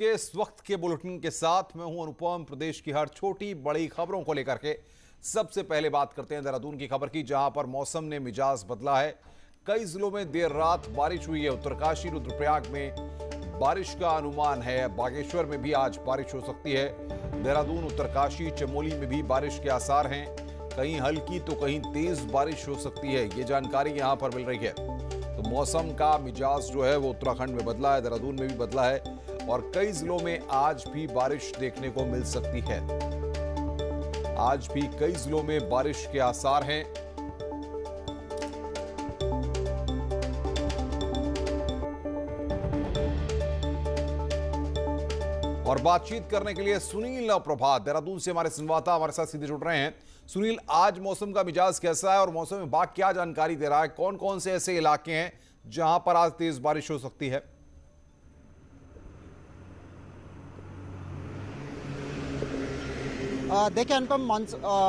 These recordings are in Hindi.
के इस वक्त के बुलेटिन के साथ मैं हूं अनुपम। प्रदेश की हर छोटी बड़ी खबरों को लेकर के सबसे पहले बात करते हैं देहरादून की खबर की, जहां पर मौसम ने मिजाज बदला है। कई जिलों में देर रात बारिश हुई है। उत्तरकाशी रुद्रप्रयाग में बारिश का अनुमान है। बागेश्वर में भी आज बारिश हो सकती है। देहरादून, उत्तरकाशी, चमोली में भी बारिश के आसार हैं। कहीं हल्की तो कहीं तेज बारिश हो सकती है, ये जानकारी यहां पर मिल रही है। तो मौसम का मिजाज जो है वो उत्तराखंड में बदला है, देहरादून में भी बदला है और कई जिलों में आज भी बारिश देखने को मिल सकती है। आज भी कई जिलों में बारिश के आसार हैं। और बातचीत करने के लिए सुनील और प्रभात देहरादून से हमारे संवाददाता हमारे साथ सीधे जुड़ रहे हैं। सुनील, आज मौसम का मिजाज कैसा है और मौसम विभाग क्या जानकारी दे रहा है? कौन कौन से ऐसे इलाके हैं जहां पर आज तेज बारिश हो सकती है? देखिए अनुपम,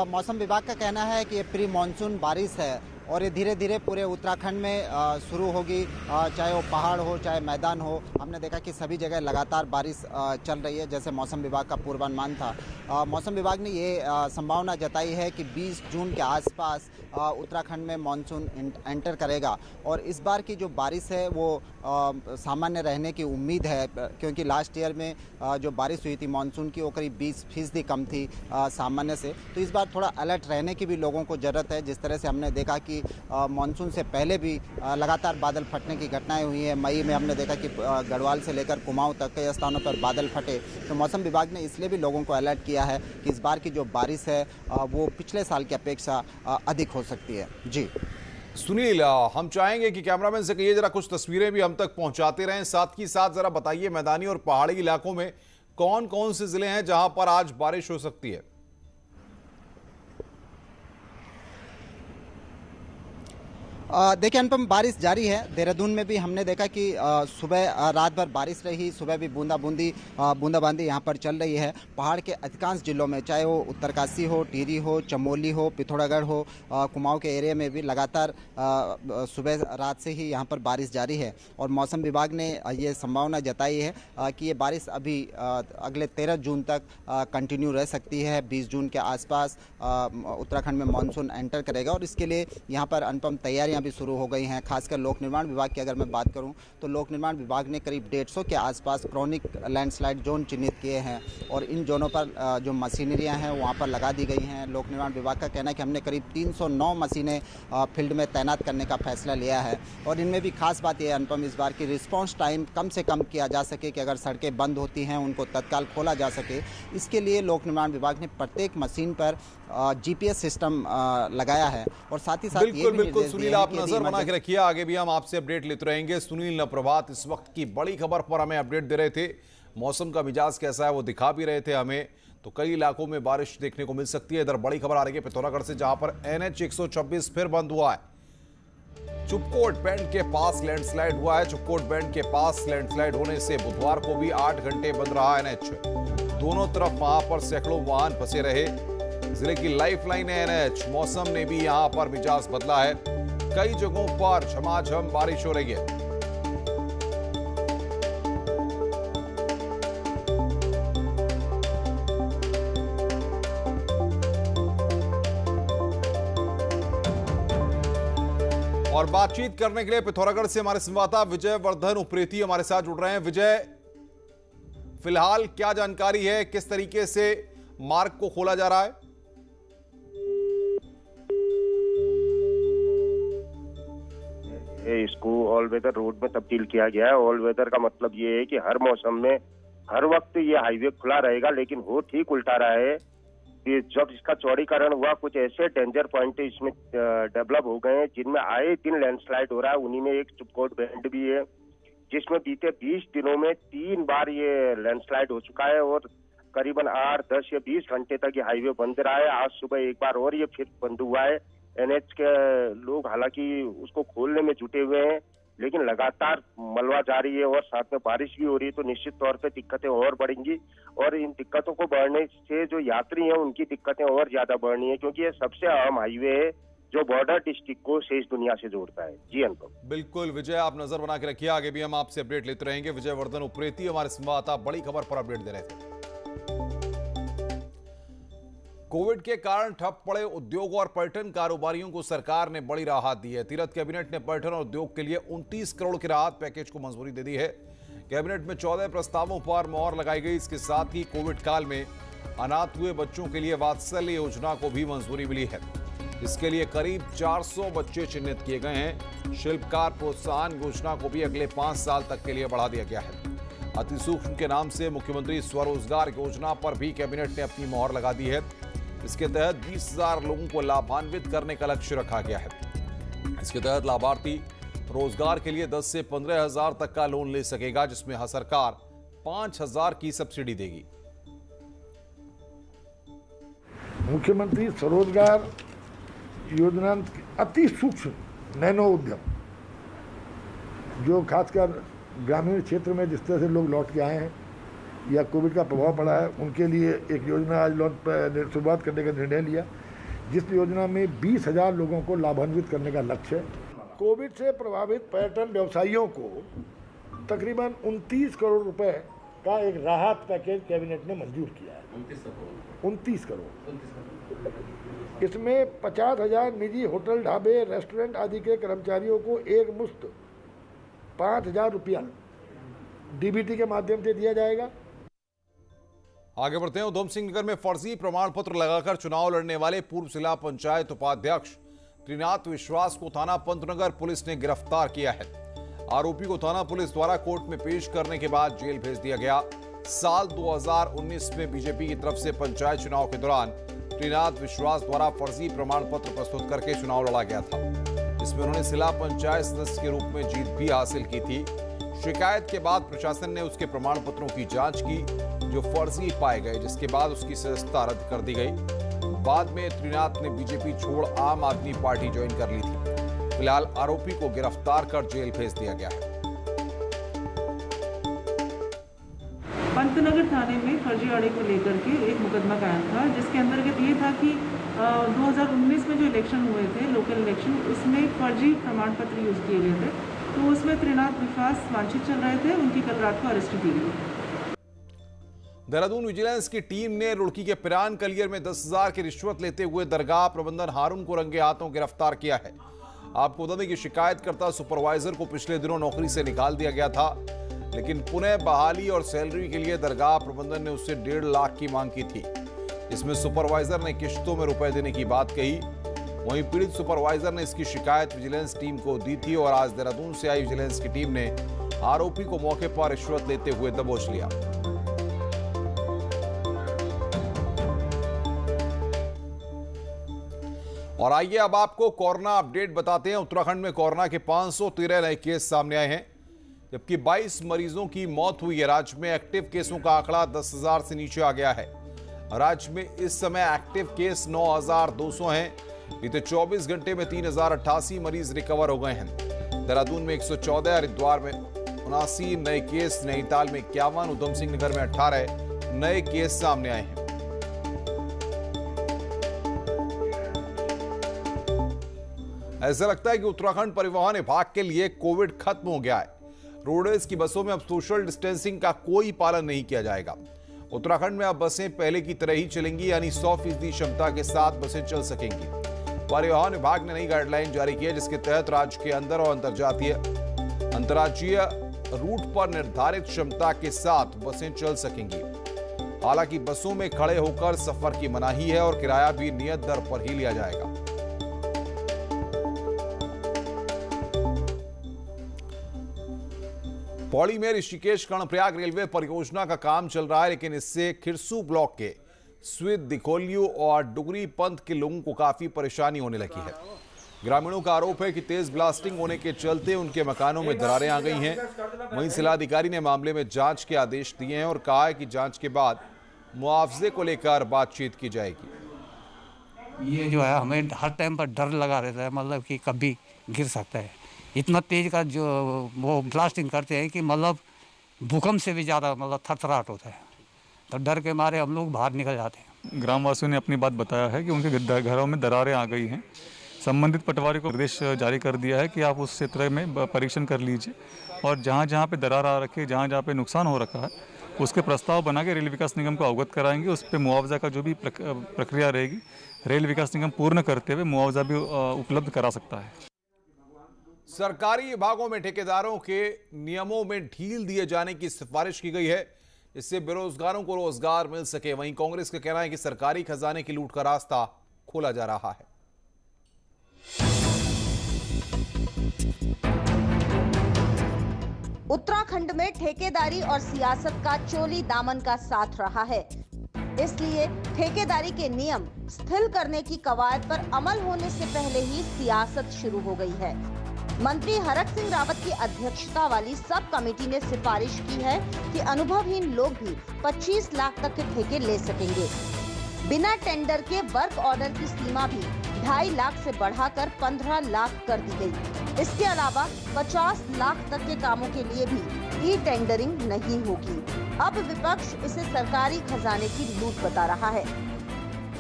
मौसम विभाग का कहना है कि ये प्री मानसून बारिश है और ये धीरे धीरे पूरे उत्तराखंड में शुरू होगी। चाहे वो पहाड़ हो चाहे मैदान हो, हमने देखा कि सभी जगह लगातार बारिश चल रही है, जैसे मौसम विभाग का पूर्वानुमान था। मौसम विभाग ने ये संभावना जताई है कि 20 जून के आसपास उत्तराखंड में मानसून एंटर करेगा और इस बार की जो बारिश है वो सामान्य रहने की उम्मीद है, क्योंकि लास्ट ईयर में जो बारिश हुई थी मानसून की वो करीब 20% कम थी सामान्य से। तो इस बार थोड़ा अलर्ट रहने की भी लोगों को ज़रूरत है। जिस तरह से हमने देखा कि मानसून से पहले भी लगातार बादल फटने की घटनाएं हुई हैं। मई में हमने देखा कि गढ़वाल से लेकर कुमाऊं तक कई स्थानों पर बादल फटे। तो मौसम विभाग ने इसलिए भी लोगों को अलर्ट किया है कि इस बार की जो बारिश है वो पिछले साल की अपेक्षा अधिक हो सकती है। जी सुनील, हम चाहेंगे कि कैमरामैन से कहिए जरा कुछ तस्वीरें भी हम तक पहुंचाते रहें। साथ ही साथ जरा बताइए मैदानी और पहाड़ी इलाकों में कौन कौन से जिले हैं जहां पर आज बारिश हो सकती है? देखिए अनुपम, बारिश जारी है। देहरादून में भी हमने देखा कि सुबह रात भर बारिश रही, सुबह भी बूंदाबांदी यहाँ पर चल रही है। पहाड़ के अधिकांश जिलों में, चाहे वो उत्तरकाशी हो, टिहरी हो, चमोली हो, पिथौरागढ़ हो, कुमाऊं के एरिया में भी लगातार सुबह रात से ही यहाँ पर बारिश जारी है। और मौसम विभाग ने ये संभावना जताई है कि ये बारिश अभी अगले 13 जून तक कंटिन्यू रह सकती है। 20 जून के आसपास उत्तराखंड में मानसून एंटर करेगा और इसके लिए यहाँ पर अनुपम तैयारियां भी शुरू हो गई हैं। खासकर लोक निर्माण विभाग की अगर मैं बात करूं तो लोक निर्माण विभाग ने करीब 150 के आसपास क्रॉनिक लैंडस्लाइड जोन चिन्हित किए हैं और इन जोनों पर जो मशीनरियां हैं वहां पर लगा दी गई हैं। लोक निर्माण विभाग का कहना है कि हमने करीब 309 मशीनें फील्ड में तैनात करने का फैसला लिया है और इनमें भी खास बात यह अनुपम, इस बार की रिस्पॉन्स टाइम कम से कम किया जा सके कि अगर सड़कें बंद होती हैं उनको तत्काल खोला जा सके। इसके लिए लोक निर्माण विभाग ने प्रत्येक मशीन पर GPS सिस्टम लगाया है और साथ ही साथ बिल्कुल सुनील, आप नजर बना के रखिए, आगे भी हम आपसे अपडेट लेते रहेंगे। सुनील न प्रभात इस वक्त की बड़ी खबर पर हमें अपडेट दे रहे थे। मौसम का मिजाज कैसा है वो दिखा भी रहे थे हमें। तो कई इलाकों में बारिश देखने को मिल सकती है। इधर बड़ी खबर आ रही है पिथौरागढ़ से, जहां पर NH 126 फिर बंद हुआ है। चुपकोट बैंड के पास लैंडस्लाइड हुआ है। चुपकोट बैंड के पास लैंडस्लाइड होने से बुधवार को भी 8 घंटे बंद रहा NH। दोनों तरफ वहां पर सैकड़ों वाहन फंसे रहे। जिले की लाइफलाइन है NH। मौसम ने भी यहां पर मिजाज बदला है। कई जगहों पर झमाझम बारिश हो रही है। और बातचीत करने के लिए पिथौरागढ़ से हमारे संवाददाता विजय वर्धन उप्रेती हमारे साथ जुड़ रहे हैं। विजय, फिलहाल क्या जानकारी है, किस तरीके से मार्ग को खोला जा रहा है? इसको ऑल वेदर रोड में तब्दील किया गया है। ऑल वेदर का मतलब ये है कि हर मौसम में हर वक्त ये हाईवे खुला रहेगा, लेकिन हो ठीक उल्टा रहा है कि जब इसका चौड़ीकरण हुआ कुछ ऐसे डेंजर पॉइंट इसमें डेवलप हो गए हैं जिनमें आए दिन लैंडस्लाइड हो रहा है। उन्हीं में एक चुपकोट बैंड भी है जिसमें बीते 20 दिनों में 3 बार ये लैंडस्लाइड हो चुका है और करीबन 8, 10 या 20 घंटे तक ये हाईवे बंद रहा है। आज सुबह एक बार और ये फिर बंद हुआ है। NH के लोग हालांकि उसको खोलने में जुटे हुए हैं, लेकिन लगातार मलबा जारी है और साथ में बारिश भी हो रही है, तो निश्चित तौर पे दिक्कतें और बढ़ेंगी और इन दिक्कतों को बढ़ने से जो यात्री हैं उनकी दिक्कतें और ज्यादा बढ़नी है, क्योंकि ये सबसे अहम हाईवे है जो बॉर्डर डिस्ट्रिक्ट को शेष दुनिया से जोड़ता है। जी अनुपम। बिल्कुल विजय, आप नजर बना के रखिए, आगे भी हम आपसे अपडेट लेते रहेंगे। विजय वर्धन उप्रेती हमारे संवाददाता बड़ी खबर पर अपडेट दे रहे थे। कोविड के कारण ठप पड़े उद्योग और पर्यटन कारोबारियों को सरकार ने बड़ी राहत दी है। तीरथ कैबिनेट ने पर्यटन और उद्योग के लिए 29 करोड़ के राहत पैकेज को मंजूरी दे दी है। कैबिनेट में 14 प्रस्तावों पर मोहर लगाई गई। इसके साथ ही कोविड काल में अनाथ हुए बच्चों के लिए वात्सल्य योजना को भी मंजूरी मिली है। इसके लिए करीब 400 बच्चे चिन्हित किए गए हैं। शिल्पकार प्रोत्साहन योजना को भी अगले 5 साल तक के लिए बढ़ा दिया गया है। अति सूक्ष्म के नाम से मुख्यमंत्री स्वरोजगार योजना पर भी कैबिनेट ने अपनी मोहर लगा दी है। इसके तहत 20,000 लोगों को लाभान्वित करने का लक्ष्य रखा गया है। इसके तहत लाभार्थी रोजगार के लिए 10 से 15,000 तक का लोन ले सकेगा, जिसमें सरकार 5,000 की सब्सिडी देगी। मुख्यमंत्री स्वरोजगार योजना अति सूक्ष्म नैनो उद्यम, जो खासकर ग्रामीण क्षेत्र में जिस तरह से लोग लौट के आए हैं या कोविड का प्रभाव पड़ा है, उनके लिए एक योजना आज शुरुआत करने का निर्णय लिया, जिस योजना में 20,000 लोगों को लाभान्वित करने का लक्ष्य है। कोविड से प्रभावित पर्यटन व्यवसायियों को तकरीबन 29 करोड़ रुपए का एक राहत पैकेज कैबिनेट ने मंजूर किया है। 29 करोड़। इसमें 50,000 निजी होटल, ढाबे, रेस्टोरेंट आदि के कर्मचारियों को एक मुश्त 5,000 रुपया डीबीटी के माध्यम से दिया जाएगा। आगे बढ़ते हैं। उधम सिंह नगर में फर्जी प्रमाण पत्र लगाकर चुनाव लड़ने वाले पूर्व जिला पंचायत उपाध्यक्ष त्रिनाथ विश्वास को थाना पंतनगर पुलिस ने गिरफ्तार किया है। आरोपी को थाना पुलिस द्वारा कोर्ट में पेश करने के बाद जेल भेज दिया गया। साल 2019 में बीजेपी की तरफ से पंचायत चुनाव के दौरान त्रिनाथ विश्वास द्वारा फर्जी प्रमाण पत्र प्रस्तुत करके चुनाव लड़ा गया था। इसमें उन्होंने जिला पंचायत सदस्य के रूप में जीत भी हासिल की थी। शिकायत के बाद प्रशासन ने उसके प्रमाण पत्रों की जांच की, जो फर्जी पाए गए, जिसके बाद उसकी सदस्यता रद्द कर दी गई। बाद में त्रिनाथ ने बीजेपी छोड़ आम आदमी पार्टी ज्वाइन कर ली थी। फिलहाल आरोपी को गिरफ्तार कर जेल भेज दिया गया है। पंतनगर थाने में फर्जीवाड़े को लेकर के एक मुकदमा कायम था, जिसके अंतर्गत ये था कि 2019 में जो इलेक्शन हुए थे, लोकल इलेक्शन, उसमें फर्जी प्रमाण पत्र यूज किए गए थे। तो उसमें त्रिनाथ विश्वास वांछित चल रहे थे, उनकी कल रात को अरेस्ट की गई। देहरादून विजिलेंस की टीम ने रुड़की के पिरान कलियर में 10,000 की रिश्वत लेते हुए दरगाह प्रबंधन हारून को रंगे हाथों गिरफ्तार किया है। आपको बता दें कि शिकायतकर्ता सुपरवाइजर को पिछले दिनों नौकरी से निकाल दिया गया था, लेकिन पुनः बहाली और सैलरी के लिए दरगाह प्रबंधन ने उससे 1.5 लाख की मांग की थी। इसमें सुपरवाइजर ने किश्तों में रुपए देने की बात कही। वहीं पीड़ित सुपरवाइजर ने इसकी शिकायत विजिलेंस टीम को दी थी और आज देहरादून से आई विजिलेंस की टीम ने आरोपी को मौके पर रिश्वत लेते हुए दबोच लिया। और आइए अब आपको कोरोना अपडेट बताते हैं। उत्तराखंड में कोरोना के 513 नए केस सामने आए हैं, जबकि 22 मरीजों की मौत हुई है। राज्य में एक्टिव केसों का आंकड़ा 10,000 से नीचे आ गया है। राज्य में इस समय एक्टिव केस 9,200 हैं। बीते 24 घंटे में 3,088 मरीज रिकवर हो गए हैं। देहरादून में 114, हरिद्वार में 79 नए केस, नैनीताल में 51, उधम सिंह नगर में 18 नए केस सामने आए हैं। ऐसा लगता है कि उत्तराखंड परिवहन विभाग के लिए कोविड खत्म हो गया है। रोडवेज की बसों में अब सोशल डिस्टेंसिंग का कोई पालन नहीं किया जाएगा। उत्तराखंड में अब बसें पहले की तरह ही चलेंगी, यानी 100% क्षमता के साथ बसें चल सकेंगी। परिवहन विभाग ने नई गाइडलाइन जारी की है, जिसके तहत राज्य के अंदर और अंतर्राज्यीय रूट पर निर्धारित क्षमता के साथ बसें चल सकेंगी। हालांकि बसों में खड़े होकर सफर की मनाही है और किराया भी नियत दर पर ही लिया जाएगा। पौड़ी में ऋषिकेश कर्णप्रयाग रेलवे परियोजना का काम चल रहा है, लेकिन इससे खिरसू ब्लॉक के स्विद, दिखोलियो और डुगरी पंथ के लोगों को काफी परेशानी होने लगी है। ग्रामीणों का आरोप है कि तेज ब्लास्टिंग होने के चलते उनके मकानों में दरारें आ गई हैं। वहीं जिलाधिकारी ने मामले में जांच के आदेश दिए हैं और कहा है कि जांच के बाद मुआवजे को लेकर बातचीत की जाएगी। ये जो है हमें हर टाइम पर डर लगा रहता है, मतलब कि कभी गिर सकता है। इतना तेज का जो वो ब्लास्टिंग करते हैं कि मतलब भूकंप से भी ज़्यादा मतलब थरथराहट होता है, तो डर के मारे हम लोग बाहर निकल जाते हैं। ग्रामवासियों ने अपनी बात बताया है कि उनके घरों में दरारें आ गई हैं, संबंधित पटवारी को निर्देश जारी कर दिया है कि आप उस क्षेत्र में परीक्षण कर लीजिए और जहाँ जहाँ पे दरार आ रखी है, जहाँ जहाँ पे नुकसान हो रखा है, उसके प्रस्ताव बना के रेल विकास निगम को अवगत कराएंगे। उस पर मुआवजा का जो भी प्रक्रिया रहेगी, रेल विकास निगम पूर्ण करते हुए मुआवजा भी उपलब्ध करा सकता है। सरकारी विभागों में ठेकेदारों के नियमों में ढील दिए जाने की सिफारिश की गई है, इससे बेरोजगारों को रोजगार मिल सके। वहीं कांग्रेस का कहना है कि सरकारी खजाने की लूट का रास्ता खोला जा रहा है। उत्तराखंड में ठेकेदारी और सियासत का चोली दामन का साथ रहा है, इसलिए ठेकेदारी के नियम शिथिल करने की कवायद पर अमल होने से पहले ही सियासत शुरू हो गई है। मंत्री हरक सिंह रावत की अध्यक्षता वाली सब कमेटी ने सिफारिश की है कि अनुभवहीन लोग भी 25 लाख तक के ठेके ले सकेंगे। बिना टेंडर के वर्क ऑर्डर की सीमा भी 2.5 लाख से बढ़ाकर 15 लाख कर दी गई। इसके अलावा 50 लाख तक के कामों के लिए भी ई टेंडरिंग नहीं होगी। अब विपक्ष इसे सरकारी खजाने की लूट बता रहा है।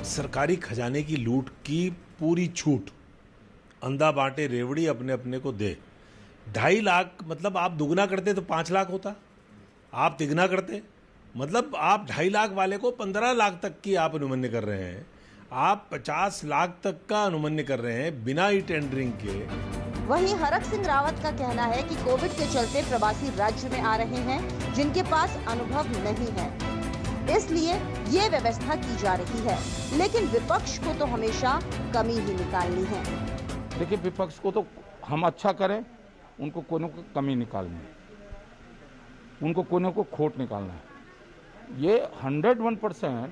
सरकारी खजाने की लूट की पूरी छूट, अंधा बांटे रेवड़ी अपने अपने को दे। 2.5 लाख मतलब आप दुगना करते तो 5 लाख होता, आप तिगना करते मतलब आप 2.5 लाख वाले को 15 लाख तक की आप अनुमन्य कर रहे हैं, आप 50 लाख तक का अनुमन्य कर रहे हैं बिना ई टेंडरिंग के। वहीं हरक सिंह रावत का कहना है कि कोविड के चलते प्रवासी राज्य में आ रहे हैं जिनके पास अनुभव नहीं है, इसलिए ये व्यवस्था की जा रही है। लेकिन विपक्ष को तो हमेशा कमी ही निकालनी है। देखिए, विपक्ष को तो हम अच्छा करें, उनको कोनों को कमी निकालनी है, उनको कोनों को खोट निकालना है। ये 101%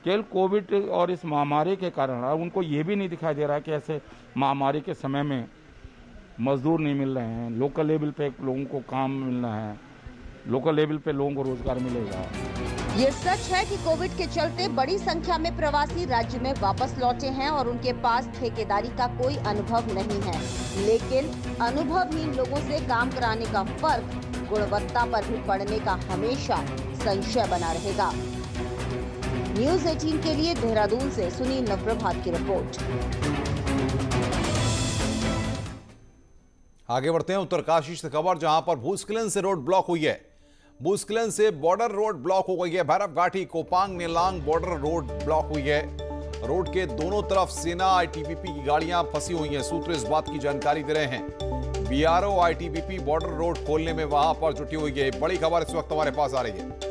केवल कोविड और इस महामारी के कारण उनको ये भी नहीं दिखाई दे रहा है कि ऐसे महामारी के समय में मजदूर नहीं मिल रहे हैं, लोकल लेवल पे लोगों को काम मिलना है, लोकल लेवल पे लोगों को रोजगार मिलेगा। ये सच है कि कोविड के चलते बड़ी संख्या में प्रवासी राज्य में वापस लौटे हैं और उनके पास ठेकेदारी का कोई अनुभव नहीं है, लेकिन अनुभवहीन लोगों से काम कराने का फर्क गुणवत्ता पर भी पड़ने का हमेशा संशय बना रहेगा। न्यूज़ 18 के लिए देहरादून से सुनील नवप्रभात की रिपोर्ट। आगे बढ़ते हैं उत्तरकाशी से खबर, जहां पर भूस्खलन से रोड ब्लॉक हुई है। भूस्खलन से बॉर्डर रोड ब्लॉक हो गई है। भैरव घाटी कोपांग नेलांग बॉर्डर रोड ब्लॉक हुई है। रोड के दोनों तरफ सेना आईटीबीपी की गाड़ियां फंसी हुई हैं। सूत्र इस बात की जानकारी दे रहे हैं। बीआरओ आईटीबीपी बॉर्डर रोड खोलने में वहां पर जुटी हुई है। बड़ी खबर इस वक्त हमारे पास आ रही है।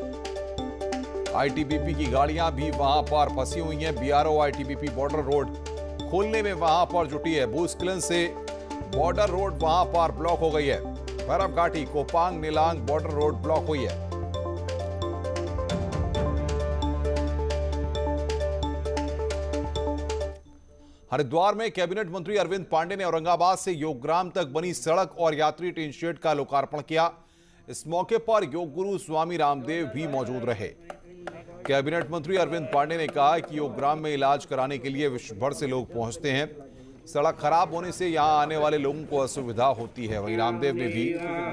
आईटीबीपी की गाड़ियां भी वहां पर फंसी हुई हैं। बीआरओ आईटीबीपी बॉर्डर रोड खोलने में वहां पर जुटी है। भूस्खलन से बॉर्डर रोड वहां पर ब्लॉक हो गई है। भैरव घाटी कोपांग नेलांग बॉर्डर रोड ब्लॉक हुई है। हरिद्वार में कैबिनेट मंत्री अरविंद पांडे ने औरंगाबाद से योगग्राम तक बनी सड़क और यात्री ट्रेन शेड का लोकार्पण किया। इस मौके पर योग गुरु स्वामी रामदेव भी मौजूद रहे। कैबिनेट मंत्री अरविंद पांडे ने कहा कि योगग्राम में इलाज कराने के लिए विश्व भर से लोग पहुंचते हैं। सड़क खराब होने से यहां आने वाले लोगों को असुविधा होती है। वहीं रामदेव ने भी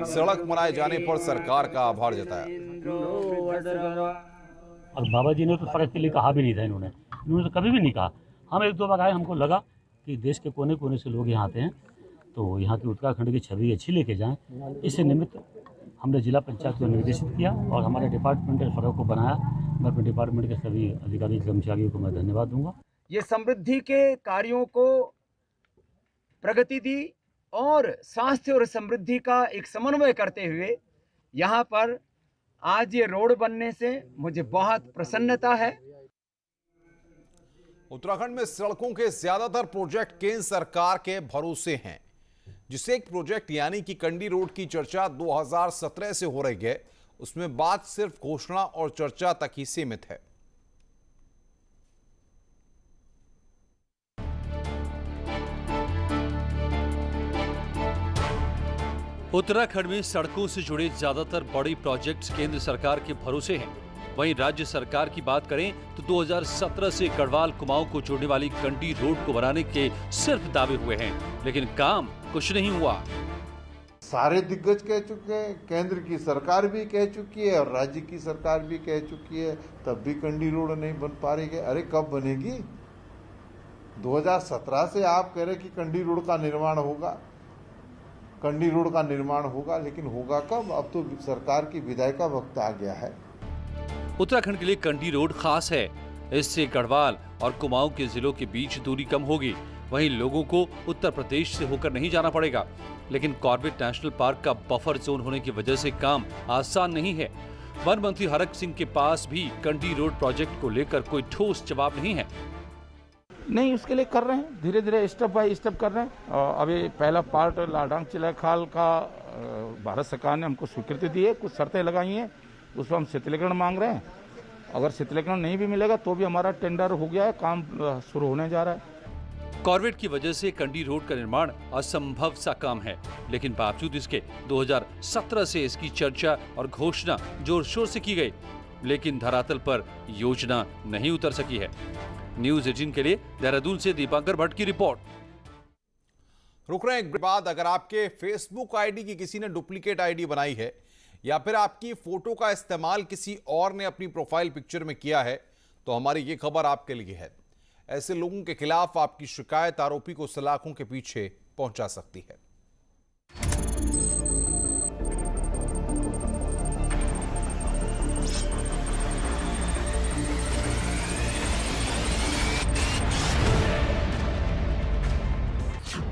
सड़क बनाए जाने पर सरकार का आभार जताया। और बाबा जी ने तो सड़क के लिए कहा भी नहीं था, इन्होंने तो कभी भी नहीं कहा। हम 1-2 बार आए, हमको लगा कि देश के कोने कोने से लोग यहाँ आते हैं तो यहाँ की उत्तराखंड की छवि अच्छी लेके जाएं। इस निमित्त हमने जिला पंचायत को निर्देशित किया और हमारे डिपार्टमेंट ने सड़क को बनाया। मैं अपने डिपार्टमेंट के सभी अधिकारी कर्मचारियों को मैं धन्यवाद दूंगा। ये समृद्धि के कार्यों को प्रगति दी और स्वास्थ्य और समृद्धि का एक समन्वय करते हुए यहाँ पर आज ये रोड बनने से मुझे बहुत प्रसन्नता है। उत्तराखंड में सड़कों के ज्यादातर प्रोजेक्ट केंद्र सरकार के भरोसे हैं, जिसे एक प्रोजेक्ट यानी कि कंडी रोड की चर्चा 2017 से हो रही है, उसमें बात सिर्फ घोषणा और चर्चा तक ही सीमित है। उत्तराखंड में सड़कों से जुड़े ज्यादातर बड़े प्रोजेक्ट्स केंद्र सरकार के भरोसे हैं। वहीं राज्य सरकार की बात करें तो 2017 से गढ़वाल कुमाऊं को जोड़ने वाली कंडी रोड को बनाने के सिर्फ दावे हुए हैं, लेकिन काम कुछ नहीं हुआ। सारे दिग्गज कह चुके हैं, केंद्र की सरकार भी कह चुकी है और राज्य की सरकार भी कह चुकी है, तब भी कंडी रोड नहीं बन पा रही है। अरे कब बनेगी? 2017 से आप कह रहे कि कंडी रोड का निर्माण होगा, कंडी रोड का निर्माण होगा, लेकिन होगा कब? अब तो सरकार की विदाई का वक्त आ गया है। उत्तराखंड के लिए कंडी रोड खास है। इससे गढ़वाल और कुमाऊं के जिलों के बीच दूरी कम होगी। वहीं लोगों को उत्तर प्रदेश से होकर नहीं जाना पड़ेगा। लेकिन कॉर्बेट नेशनल पार्क का बफर जोन होने की वजह से काम आसान नहीं है। वन मंत्री हरक सिंह के पास भी कंडी रोड प्रोजेक्ट को लेकर कोई ठोस जवाब नहीं है। नहीं, उसके लिए कर रहे हैं, धीरे धीरे स्टेप बाय स्टेप कर रहे हैं। अभी पहला पार्ट लाडांग चिलाखाल का भारत सरकार ने हमको स्वीकृति दी है, कुछ शर्तें लगाई हैं, उस पर हम शीतलीकरण मांग रहे हैं। अगर शीतलीकरण नहीं भी मिलेगा तो भी हमारा टेंडर हो गया है, काम शुरू होने जा रहा है। कॉर्बेट की वजह से कंडी रोड का निर्माण असंभव सा काम है, लेकिन बावजूद इसके 2017 से इसकी चर्चा और घोषणा जोर शोर से की गई, लेकिन धरातल पर योजना नहीं उतर सकी है। न्यूज़ 18 के लिए देहरादून से दीपांकर भट्ट की रिपोर्ट। रुक रहे हैं। बाद अगर आपके फेसबुक आईडी की किसी ने डुप्लीकेट आईडी बनाई है या फिर आपकी फोटो का इस्तेमाल किसी और ने अपनी प्रोफाइल पिक्चर में किया है, तो हमारी ये खबर आपके लिए है। ऐसे लोगों के खिलाफ आपकी शिकायत आरोपी को सलाखों के पीछे पहुंचा सकती है।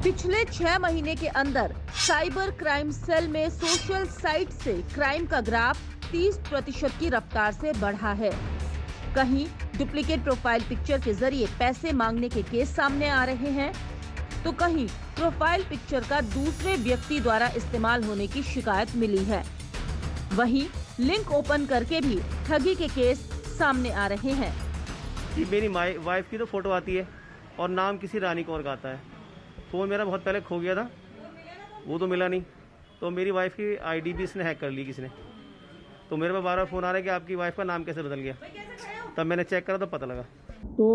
पिछले 6 महीने के अंदर साइबर क्राइम सेल में सोशल साइट से क्राइम का ग्राफ 30% की रफ्तार से बढ़ा है। कहीं डुप्लीकेट प्रोफाइल पिक्चर के जरिए पैसे मांगने के केस सामने आ रहे हैं, तो कहीं प्रोफाइल पिक्चर का दूसरे व्यक्ति द्वारा इस्तेमाल होने की शिकायत मिली है। वहीं लिंक ओपन करके भी ठगी के केस सामने आ रहे हैं। मेरी वाइफ की तो फोटो आती है और नाम किसी रानी कौर का आता है। फ़ोन मेरा बहुत पहले खो गया था, वो तो मिला नहीं, तो मेरी वाइफ की आईडी भी इसने हैक कर ली किसी ने। तो मेरे पास बार-बार फ़ोन आ रहा है कि आपकी वाइफ का नाम कैसे बदल गया। तब मैंने चेक करा तो पता लगा। तो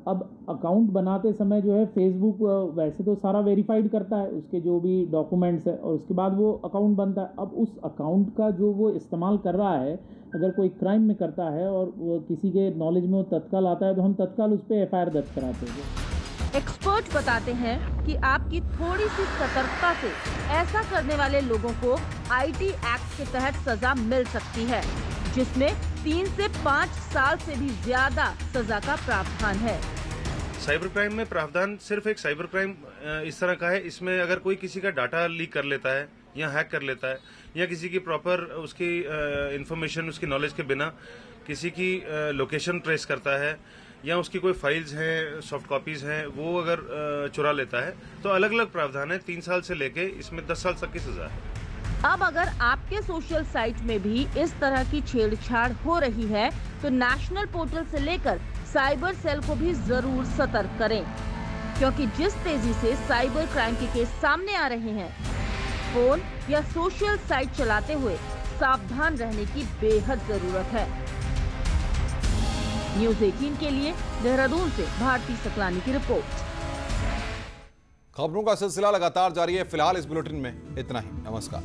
अब अकाउंट बनाते समय जो है फेसबुक वैसे तो सारा वेरीफाइड करता है उसके जो भी डॉक्यूमेंट्स है, और उसके बाद वो अकाउंट बनता है। अब उस अकाउंट का जो वो इस्तेमाल कर रहा है, अगर कोई क्राइम में करता है और वो किसी के नॉलेज में वो तत्काल आता है, तो हम तत्काल उस पर FIR दर्ज कराते हैं। एक्सपर्ट बताते हैं कि आपकी थोड़ी सी सतर्कता से ऐसा करने वाले लोगों को IT एक्ट के तहत सजा मिल सकती है, जिसमें 3 से 5 साल से भी ज्यादा सजा का प्रावधान है। साइबर क्राइम में प्रावधान सिर्फ एक साइबर क्राइम इस तरह का है, इसमें अगर कोई किसी का डाटा लीक कर लेता है या हैक कर लेता है या किसी की प्रॉपर उसकी इंफॉर्मेशन उसकी नॉलेज के बिना किसी की लोकेशन ट्रेस करता है या उसकी कोई फाइल्स हैं, सॉफ्ट कॉपीज हैं, वो अगर चुरा लेता है, तो अलग अलग प्रावधान है। 3 साल से लेके इसमें 10 साल तक की सजा है। अब अगर आपके सोशल साइट में भी इस तरह की छेड़छाड़ हो रही है, तो नेशनल पोर्टल से लेकर साइबर सेल को भी जरूर सतर्क करें, क्योंकि जिस तेजी से साइबर क्राइम के केस सामने आ रहे हैं, फोन या सोशल साइट चलाते हुए सावधान रहने की बेहद जरूरत है। न्यूज़ 18 के लिए देहरादून से भारती सकलानी की रिपोर्ट। खबरों का सिलसिला लगातार जारी है। फिलहाल इस बुलेटिन में इतना ही। नमस्कार।